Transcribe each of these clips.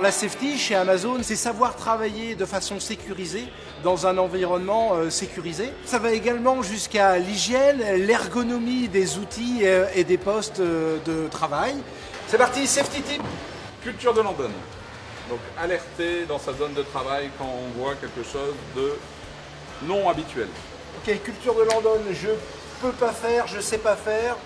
La safety chez Amazon, c'est savoir travailler de façon sécurisée dans un environnement sécurisé. Ça va également jusqu'à l'hygiène, l'ergonomie des outils et des postes de travail. C'est parti, safety tip. Culture de London. Donc alerter dans sa zone de travail quand on voit quelque chose de non habituel. Ok, culture de London, je peux pas faire, je sais pas faire.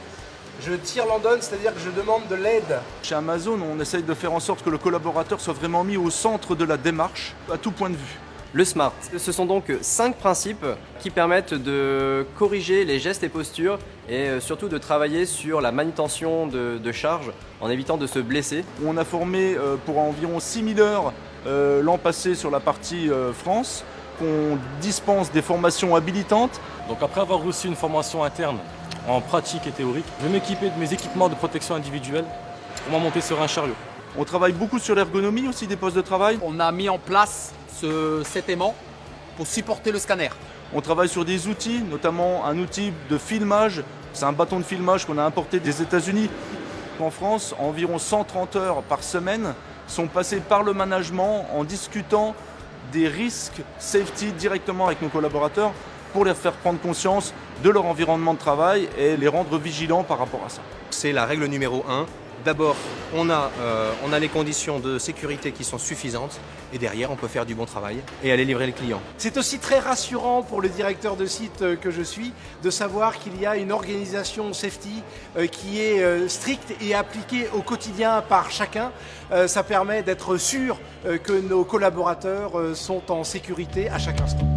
Je tire London, c'est-à-dire que je demande de l'aide. Chez Amazon, on essaye de faire en sorte que le collaborateur soit vraiment mis au centre de la démarche, à tout point de vue. Le SMART, ce sont donc 5 principes qui permettent de corriger les gestes et postures et surtout de travailler sur la manutention de charge en évitant de se blesser. On a formé pour environ 6000 heures l'an passé sur la partie France, qu'on dispense des formations habilitantes. Donc après avoir reçu une formation interne en pratique et théorique, je vais m'équiper de mes équipements de protection individuelle pour monter sur un chariot. On travaille beaucoup sur l'ergonomie aussi des postes de travail. On a mis en place cet aimant pour supporter le scanner. On travaille sur des outils, notamment un outil de filmage. C'est un bâton de filmage qu'on a importé des États-Unis. En France, environ 130 heures par semaine sont passées par le management en discutant des risques safety directement avec nos collaborateurs pour leur faire prendre conscience de leur environnement de travail et les rendre vigilants par rapport à ça. C'est la règle numéro 1. D'abord, on a les conditions de sécurité qui sont suffisantes et derrière, on peut faire du bon travail et aller livrer le client. C'est aussi très rassurant pour le directeur de site que je suis de savoir qu'il y a une organisation safety qui est stricte et appliquée au quotidien par chacun. Ça permet d'être sûr que nos collaborateurs sont en sécurité à chaque instant.